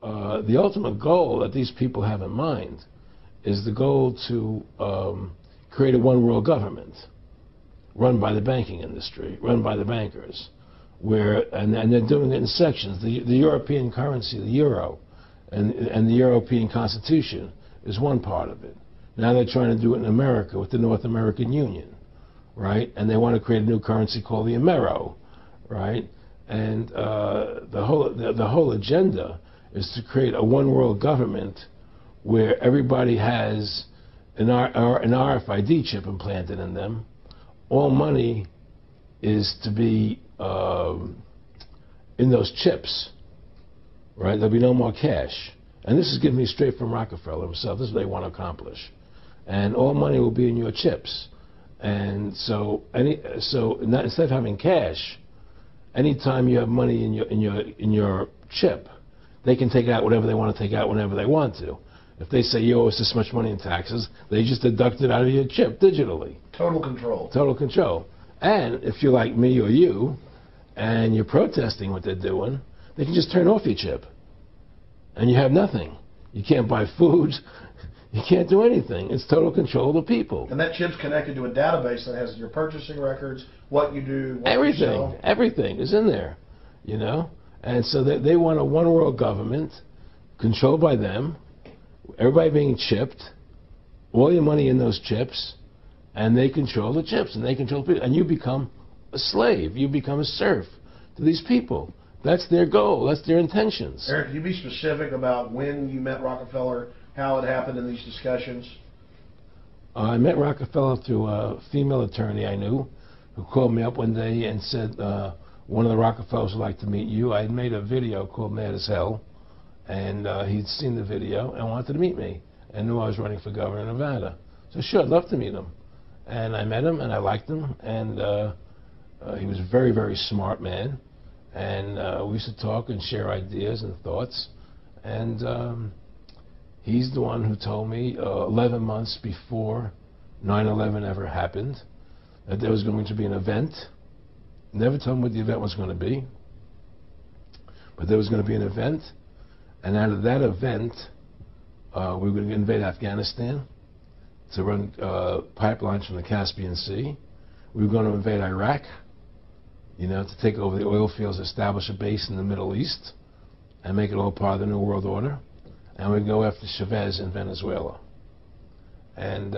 the ultimate goal that these people have in mind is the goal to create a one world government run by the banking industry, run by the bankers, and they're doing it in sections. The European currency, the euro, and the European Constitution is one part of it. Now they're trying to do it in America with the North American Union, right? And they want to create a new currency called the Amero, right? And the whole agenda is to create a one world government where everybody has an RFID chip implanted in them. All money is to be in those chips, right? There'll be no more cash. And this is given me straight from Rockefeller himself. This is what they want to accomplish. And all money will be in your chips. And so instead of having cash, anytime you have money in your chip, they can take out whatever they want to take out whenever they want to. If they say you owe us this much money in taxes, they just deduct it out of your chip digitally. Total control. Total control. And if you're like me or you, and you're protesting what they're doing, they can just turn off your chip. And you have nothing. You can't buy food. You can't do anything. It's total control of the people. And that chip's connected to a database that has your purchasing records, what you do, what everything, you sell. Everything is in there, you know? And so they want a one world government controlled by them, everybody being chipped, all your money in those chips, and they control the chips, and they control people. And you become a slave. You become a serf to these people. That's their goal. That's their intentions. Eric, can you be specific about when you met Rockefeller, how it happened in these discussions? I met Rockefeller through a female attorney I knew who called me up one day and said, one of the Rockefellers would like to meet you. I had made a video called Mad as Hell, and he'd seen the video and wanted to meet me and knew I was running for governor of Nevada. So sure, I'd love to meet him. And I met him, and I liked him, and he was a very, very smart man. And we used to talk and share ideas and thoughts. And he's the one who told me 11 months before 9/11 ever happened that there was going to be an event. Never told me what the event was going to be, but there was going to be an event. And out of that event, we were going to invade Afghanistan to run pipelines from the Caspian Sea. We were going to invade Iraq, you know, to take over the oil fields, establish a base in the Middle East, and make it all part of the New World Order. And we'd go after Chavez in Venezuela. And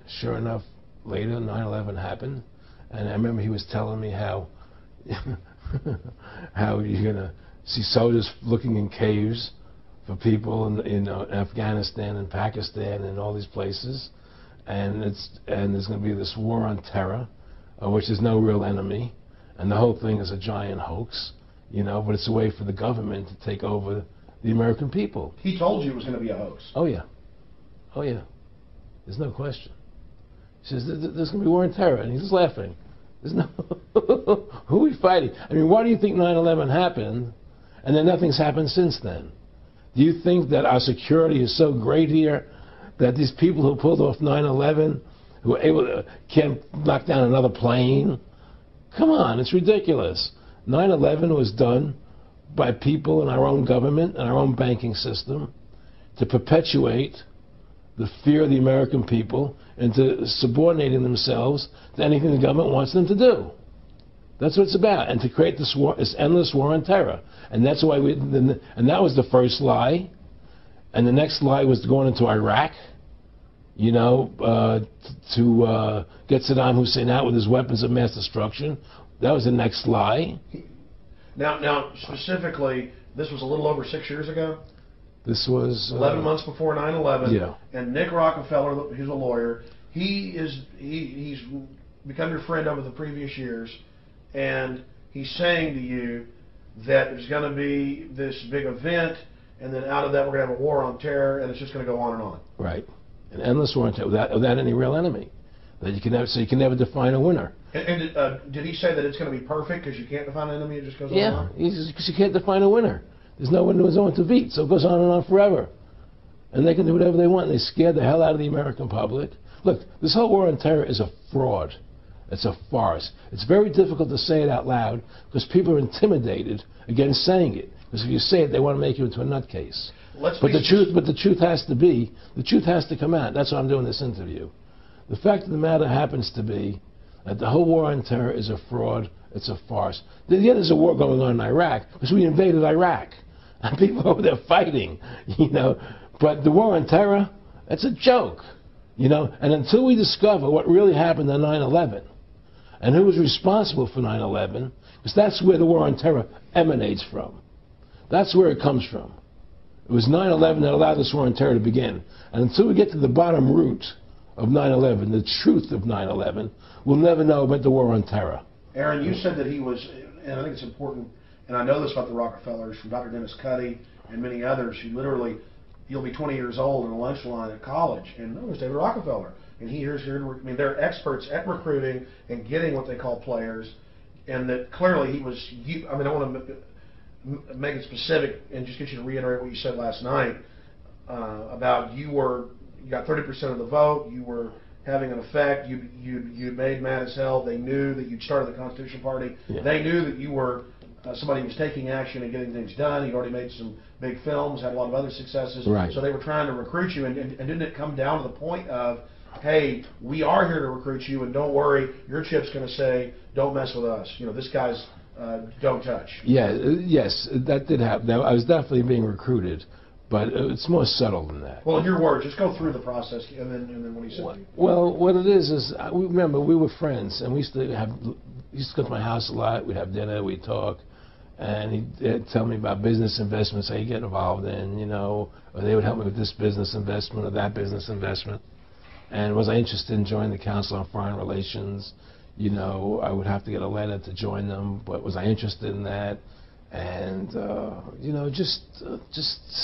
sure enough, later, 9/11 happened. And I remember he was telling me how how you're going to see soldiers looking in caves for people in Afghanistan and Pakistan and all these places. And there's going to be this war on terror, which is no real enemy. And the whole thing is a giant hoax, you know, but it's a way for the government to take over the American people. He told you it was going to be a hoax. Oh, yeah. Oh, yeah. There's no question. He says, there's going to be war on terror. And he's just laughing. There's no... Who are we fighting? I mean, why do you think 9/11 happened and then nothing's happened since then? Do you think that our security is so great here that these people who pulled off 9/11, who were able to, can't knock down another plane? Come on, it's ridiculous. 9/11 was done by people in our own government and our own banking system to perpetuate the fear of the American people into subordinating themselves to anything the government wants them to do. That's what it's about, and to create this war, this endless war on terror. And that's why and that was the first lie. And the next lie was going into Iraq, you know, to get Saddam Hussein out with his weapons of mass destruction. That was the next lie. Now, specifically, this was a little over 6 years ago? This was... 11 months before 9/11. Yeah. And Nick Rockefeller, who's a lawyer, he's become your friend over the previous years, and he's saying to you that there's going to be this big event, and then out of that we're going to have a war on terror, and it's just going to go on and on. Right. An endless war on terror without any real enemy. That you can never, so you can never define a winner. And did he say that it's going to be perfect because you can't define an enemy, it just goes on and on? Yeah, because you can't define a winner. There's no one to beat, so it goes on and on forever. And they can do whatever they want. They scare the hell out of the American public. Look, this whole war on terror is a fraud. It's a farce. It's very difficult to say it out loud because people are intimidated against saying it. Because if you say it, they want to make you into a nutcase. Let's But be the truth has to come out. That's why I'm doing this interview. The fact of the matter happens to be that the whole war on terror is a fraud. It's a farce. Yeah, there's a war going on in Iraq because we invaded Iraq. And people over there fighting, you know. But the war on terror, it's a joke, you know. And until we discover what really happened on 9/11 and who was responsible for 9/11, because that's where the war on terror emanates from. That's where it comes from. It was 9/11 that allowed this war on terror to begin. And until we get to the bottom root of 9/11, the truth of 9/11, we'll never know about the war on terror. Aaron, you said that he was, and I think it's important, and I know this about the Rockefellers from Dr. Dennis Cuddy and many others who literally, you'll be 20 years old in a lunch line at college, and there's David Rockefeller. And here's here. I mean, they're experts at recruiting and getting what they call players, and that clearly he was. I mean, I want to make it specific and just get you to reiterate what you said last night about you got 30% of the vote. You were having an effect. You made mad as hell. They knew that you'd started the Constitution Party. Yeah. They knew that you were somebody who was taking action and getting things done. You'd already made some big films, had a lot of other successes. Right. So they were trying to recruit you. And didn't it come down to the point of, hey, we are here to recruit you, and don't worry, your chip's going to say, don't mess with us. You know, this guy's don't touch. Yeah, yes, that did happen. I was definitely being recruited, but it's more subtle than that. Well, in your words, just go through the process, and then what he said. Well, what it is remember, we were friends, and we used to go to my house a lot. We'd have dinner, we'd talk, and he'd tell me about business investments he'd get involved in, you know, or they would help me with this business investment or that business investment. And was I interested in joining the Council on Foreign Relations? You know, I would have to get a letter to join them, but was I interested in that? And, you know, just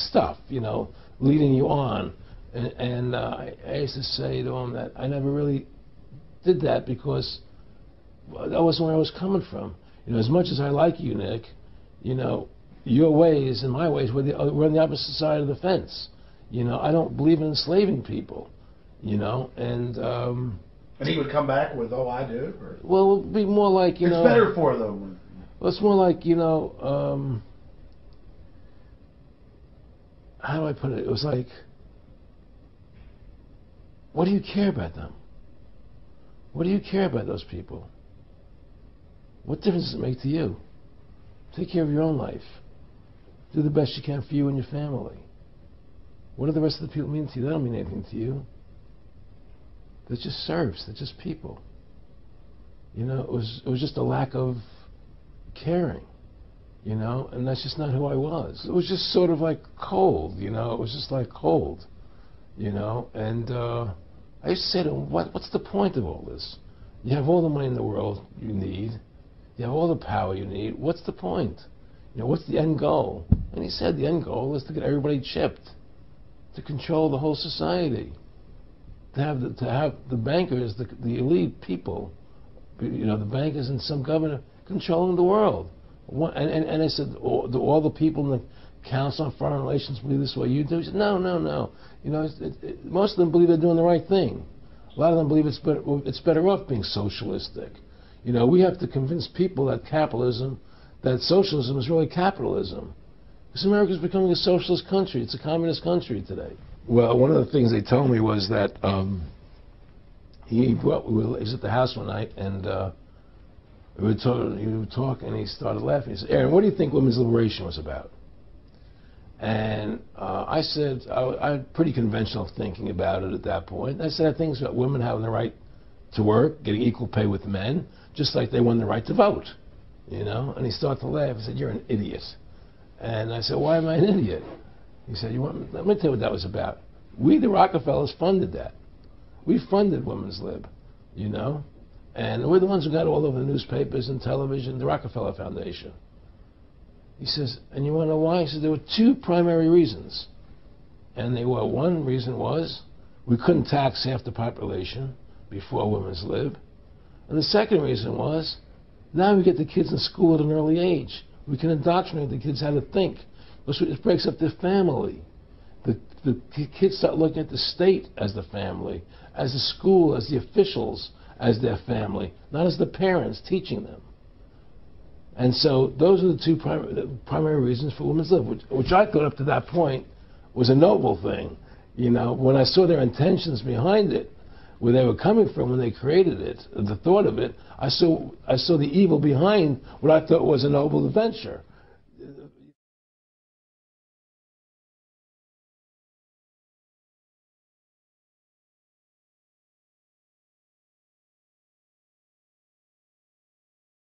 stuff, you know, leading you on. And I used to say to him that I never really did that because that wasn't where I was coming from. You know, as much as I like you, Nick, you know, your ways and my ways, we're on the opposite side of the fence. You know, I don't believe in enslaving people, you know, and he would come back with, oh, I do? Or? Well, it would be more like, you know... It's better for them. Well, it's more like, you know, how do I put it? It was like, what do you care about them? What do you care about those people? What difference does it make to you? Take care of your own life. Do the best you can for you and your family. What do the rest of the people mean to you? They don't mean anything to you. They're just serfs. They're just people. You know, it was just a lack of caring, you know, and that's just not who I was. It was just sort of like cold, you know. It was just like cold, you know. And I used to say to him, what's the point of all this? You have all the money in the world you need. You have all the power you need. What's the point? You know, what's the end goal? And he said the end goal is to get everybody chipped, to control the whole society. To have the bankers, the elite people, you know, the bankers and some governor controlling the world. And I said, do all the people in the Council on Foreign Relations believe this way you do? He said, no. You know, most of them believe they're doing the right thing. A lot of them believe it's better off being socialistic. You know, we have to convince people that socialism is really capitalism. Because America's becoming a socialist country. It's a communist country today. Well, one of the things they told me was that he was at the house one night, and he would talk, and he started laughing. He said, Aaron, what do you think women's liberation was about? And I said, I had pretty conventional thinking about it at that point. I said, I think it's about women having the right to work, getting equal pay with men, just like they won the right to vote, you know? And he started to laugh. He said, you're an idiot. And I said, why am I an idiot? He said, let me tell you what that was about. We, the Rockefellers, funded that. We funded Women's Lib, you know? And we're the ones who got all over the newspapers and television, the Rockefeller Foundation. He says, and you want to know why? He said, there were two primary reasons. And they were, one reason was we couldn't tax half the population before Women's Lib. And the second reason was, now we get the kids in school at an early age. We can indoctrinate the kids how to think. It breaks up their family. The kids start looking at the state as the family, as the school, as the officials, as their family, not as the parents teaching them. And so those are the two primary reasons for women's lib, which I thought up to that point was a noble thing. You know, when I saw their intentions behind it, where they were coming from when they created it, the thought of it, I saw the evil behind what I thought was a noble adventure.